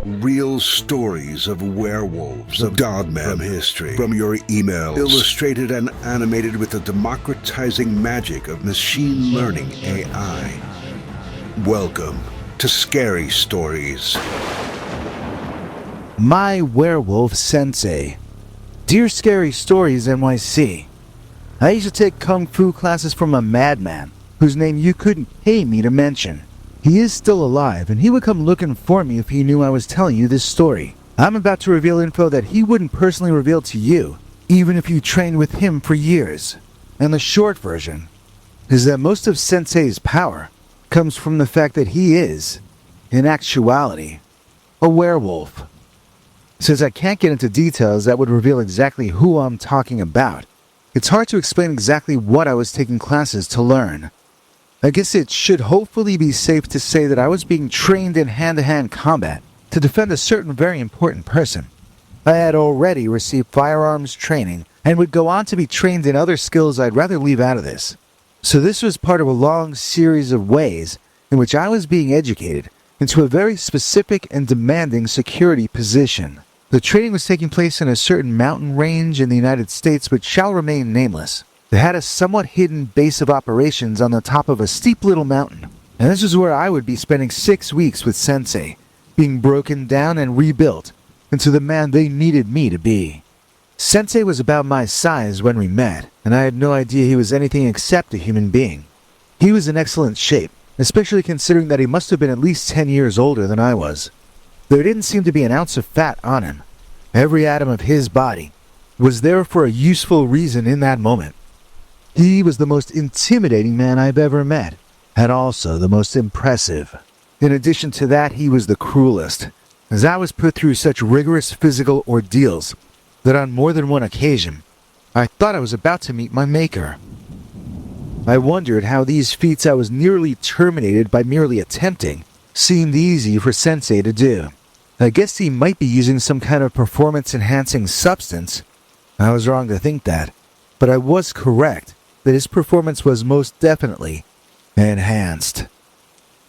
real stories of werewolves of Dogman history from your emails, illustrated and animated with the democratizing magic of machine learning AI. Welcome to Scary Stories. My Werewolf Sensei. Dear Scary Stories NYC, I used to take kung fu classes from a madman whose name you couldn't pay me to mention. He is still alive, and he would come looking for me if he knew I was telling you this story. I'm about to reveal info that he wouldn't personally reveal to you, even if you trained with him for years. And the short version is that most of Sensei's power comes from the fact that he is, in actuality, a werewolf. Since I can't get into details that would reveal exactly who I'm talking about, it's hard to explain exactly what I was taking classes to learn. I guess it should hopefully be safe to say that I was being trained in hand-to-hand combat to defend a certain very important person. I had already received firearms training and would go on to be trained in other skills I'd rather leave out of this. So this was part of a long series of ways in which I was being educated into a very specific and demanding security position. The training was taking place in a certain mountain range in the United States which shall remain nameless. They had a somewhat hidden base of operations on the top of a steep little mountain, and this is where I would be spending 6 weeks with Sensei, being broken down and rebuilt into the man they needed me to be. Sensei was about my size when we met, and I had no idea he was anything except a human being. He was in excellent shape, especially considering that he must have been at least 10 years older than I was. There didn't seem to be an ounce of fat on him. Every atom of his body was there for a useful reason in that moment. He was the most intimidating man I've ever met, and also the most impressive. In addition to that, he was the cruelest, as I was put through such rigorous physical ordeals that on more than one occasion, I thought I was about to meet my maker. I wondered how these feats I was nearly terminated by merely attempting seemed easy for Sensei to do. I guess he might be using some kind of performance-enhancing substance. I was wrong to think that, but I was correct that his performance was most definitely enhanced.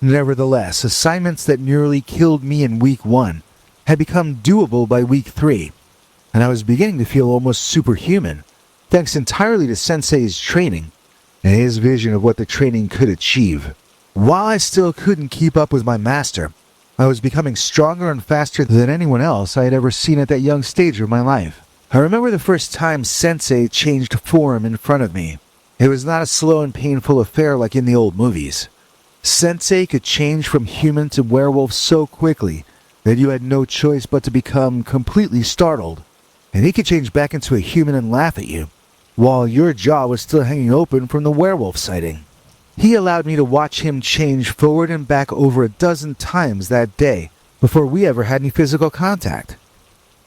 Nevertheless, assignments that nearly killed me in week 1 had become doable by week 3, and I was beginning to feel almost superhuman, thanks entirely to Sensei's training and his vision of what the training could achieve. While I still couldn't keep up with my master, I was becoming stronger and faster than anyone else I had ever seen at that young stage of my life. I remember the first time Sensei changed form in front of me. It was not a slow and painful affair like in the old movies. Sensei could change from human to werewolf so quickly that you had no choice but to become completely startled. And he could change back into a human and laugh at you, while your jaw was still hanging open from the werewolf sighting. He allowed me to watch him change forward and back over a dozen times that day before we ever had any physical contact.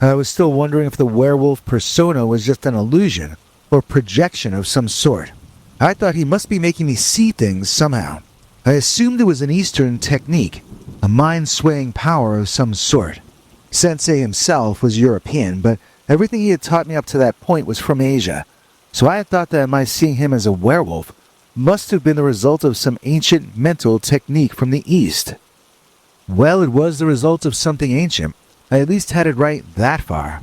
I was still wondering if the werewolf persona was just an illusion or projection of some sort. I thought he must be making me see things somehow. I assumed it was an Eastern technique, a mind-swaying power of some sort. Sensei himself was European, but everything he had taught me up to that point was from Asia, so I had thought that my seeing him as a werewolf must have been the result of some ancient mental technique from the East. Well, it was the result of something ancient. I at least had it right that far.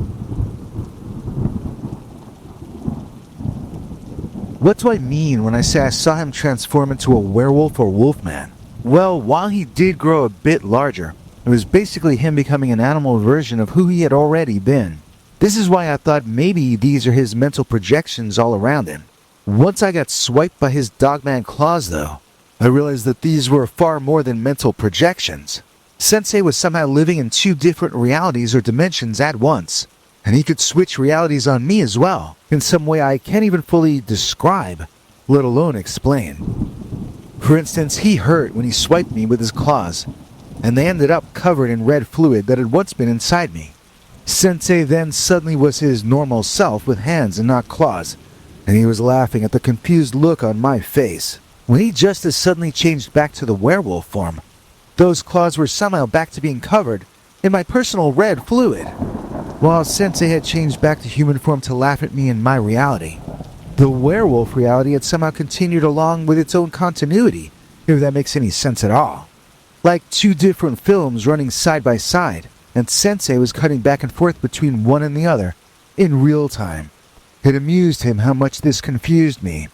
What do I mean when I say I saw him transform into a werewolf or wolfman? Well, while he did grow a bit larger, it was basically him becoming an animal version of who he had already been. This is why I thought maybe these are his mental projections all around him. Once I got swiped by his Dogman claws, though, I realized that these were far more than mental projections. Sensei was somehow living in 2 different realities or dimensions at once, and he could switch realities on me as well, in some way I can't even fully describe, let alone explain. For instance, he hurt when he swiped me with his claws, and they ended up covered in red fluid that had once been inside me. Sensei then suddenly was his normal self with hands and not claws, and he was laughing at the confused look on my face. When he just as suddenly changed back to the werewolf form, those claws were somehow back to being covered in my personal red fluid. While Sensei had changed back to human form to laugh at me in my reality, the werewolf reality had somehow continued along with its own continuity, if that makes any sense at all. Like 2 different films running side by side, and Sensei was cutting back and forth between one and the other, in real time. It amused him how much this confused me.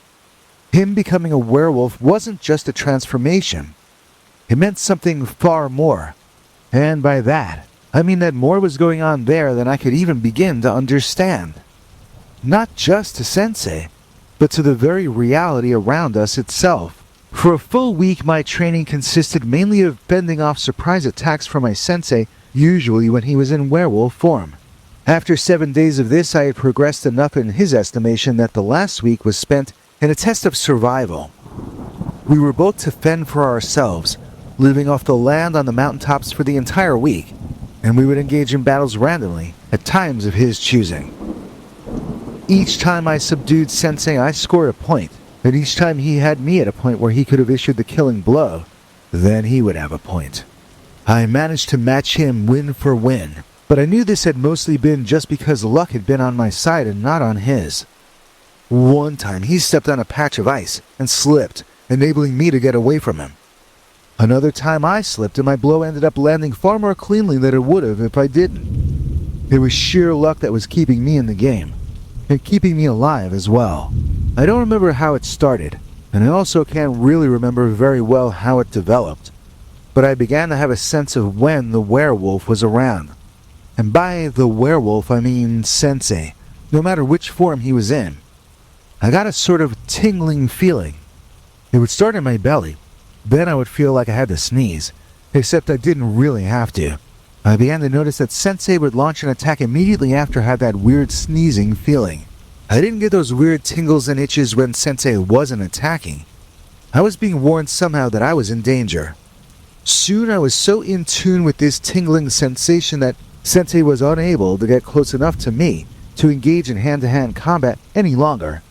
Him becoming a werewolf wasn't just a transformation. It meant something far more. And by that, I mean that more was going on there than I could even begin to understand. Not just to Sensei, but to the very reality around us itself. For a full week, my training consisted mainly of fending off surprise attacks from my sensei, usually when he was in werewolf form. After 7 days of this, I had progressed enough in his estimation that the last week was spent in a test of survival. We were both to fend for ourselves, living off the land on the mountaintops for the entire week, and we would engage in battles randomly, at times of his choosing. Each time I subdued Sensei, I scored a point, and each time he had me at a point where he could have issued the killing blow, then he would have a point. I managed to match him win for win, but I knew this had mostly been just because luck had been on my side and not on his. One time he stepped on a patch of ice and slipped, enabling me to get away from him. Another time I slipped and my blow ended up landing far more cleanly than it would have if I didn't. It was sheer luck that was keeping me in the game, and keeping me alive as well. I don't remember how it started, and I also can't really remember very well how it developed, but I began to have a sense of when the werewolf was around. And by the werewolf I mean Sensei, no matter which form he was in. I got a sort of tingling feeling. It would start in my belly, then I would feel like I had to sneeze, except I didn't really have to. I began to notice that Sensei would launch an attack immediately after I had that weird sneezing feeling. I didn't get those weird tingles and itches when Sensei wasn't attacking. I was being warned somehow that I was in danger. Soon I was so in tune with this tingling sensation that Sensei was unable to get close enough to me to engage in hand-to-hand combat any longer.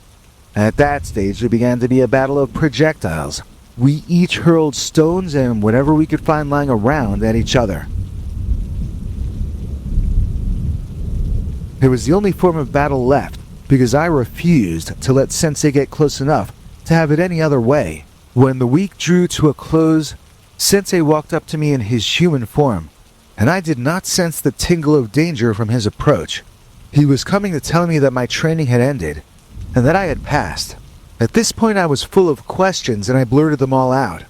At that stage, it began to be a battle of projectiles. We each hurled stones and whatever we could find lying around at each other. It was the only form of battle left, because I refused to let Sensei get close enough to have it any other way. When the week drew to a close, Sensei walked up to me in his human form, and I did not sense the tingle of danger from his approach. He was coming to tell me that my training had ended, and that I had passed. At this point I was full of questions, and I blurted them all out.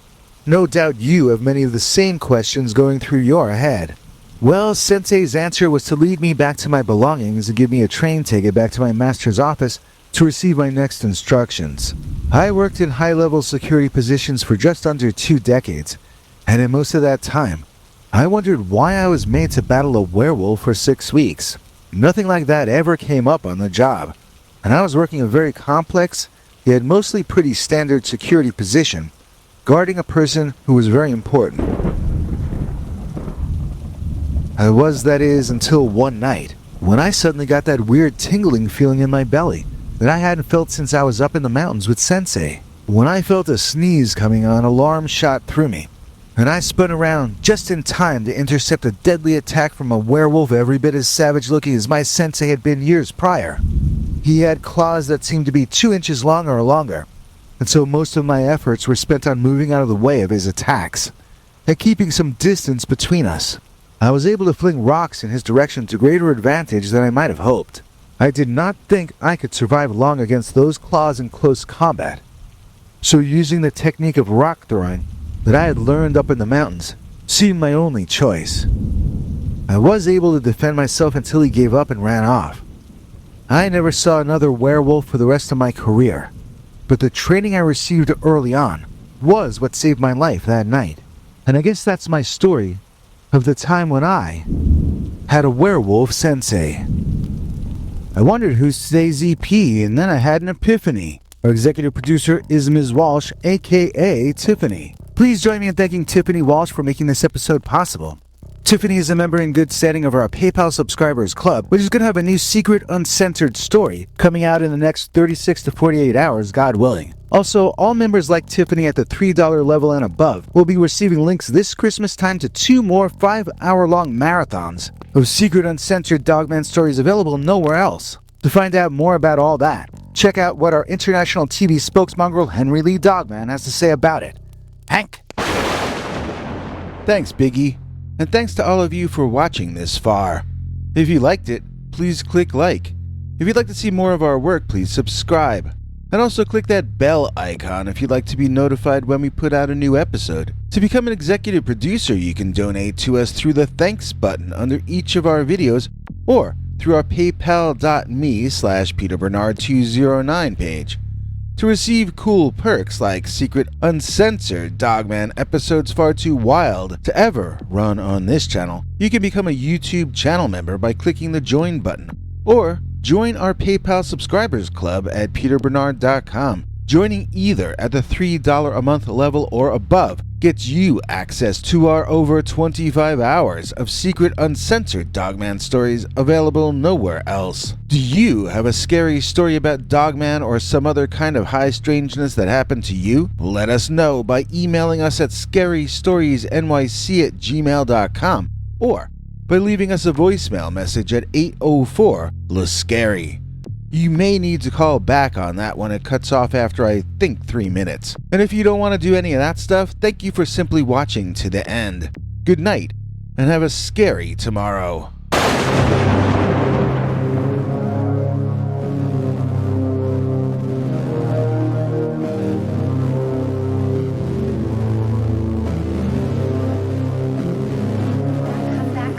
No doubt you have many of the same questions going through your head. Well, Sensei's answer was to lead me back to my belongings and give me a train ticket back to my master's office to receive my next instructions. I worked in high-level security positions for just under 2 decades, and in most of that time, I wondered why I was made to battle a werewolf for 6 weeks. Nothing like that ever came up on the job, and I was working a very complex, yet mostly pretty standard security position, guarding a person who was very important. I was, that is, until one night, when I suddenly got that weird tingling feeling in my belly that I hadn't felt since I was up in the mountains with Sensei. When I felt a sneeze coming on, alarm shot through me, and I spun around just in time to intercept a deadly attack from a werewolf every bit as savage-looking as my Sensei had been years prior. He had claws that seemed to be 2 inches long or longer, and so most of my efforts were spent on moving out of the way of his attacks, and keeping some distance between us. I was able to fling rocks in his direction to greater advantage than I might have hoped. I did not think I could survive long against those claws in close combat, so using the technique of rock throwing that I had learned up in the mountains seemed my only choice. I was able to defend myself until he gave up and ran off. I never saw another werewolf for the rest of my career, but the training I received early on was what saved my life that night. And I guess that's my story of the time when I had a werewolf sensei. I wondered who's today's EP, and then I had an epiphany. Our executive producer is Ms. Walsh, aka Tiffany. Please join me in thanking Tiffany Walsh for making this episode possible. Tiffany is a member in good standing of our PayPal subscribers club, which is going to have a new secret uncensored story coming out in the next 36 to 48 hours, God willing. Also, all members like Tiffany at the $3 level and above will be receiving links this Christmas time to 2 more 5-hour-long marathons of secret uncensored Dogman stories available nowhere else. To find out more about all that, check out what our international TV spokesmongrel Henry Lee Dogman has to say about it. Hank? Thanks, Biggie. And thanks to all of you for watching this far. If you liked it, please click like. If you'd like to see more of our work, please subscribe. And also click that bell icon if you'd like to be notified when we put out a new episode. To become an executive producer, you can donate to us through the thanks button under each of our videos or through our paypal.me/PeterBernard209 page. To receive cool perks like secret uncensored Dogman episodes far too wild to ever run on this channel, you can become a YouTube channel member by clicking the join button, or join our PayPal subscribers club at peterbernard.com. Joining either at the $3 a month level or above gets you access to our over 25 hours of secret uncensored Dogman stories available nowhere else. Do you have a scary story about Dogman or some other kind of high strangeness that happened to you? Let us know by emailing us at scarystoriesnyc@gmail.com or by leaving us a voicemail message at 804-LA-SCARY. You may need to call back on that when it cuts off after I think 3 minutes. And if you don't want to do any of that stuff, thank you for simply watching to the end. Good night, and have a scary tomorrow.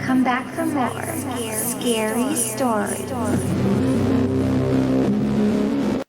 Come back for more scary stories.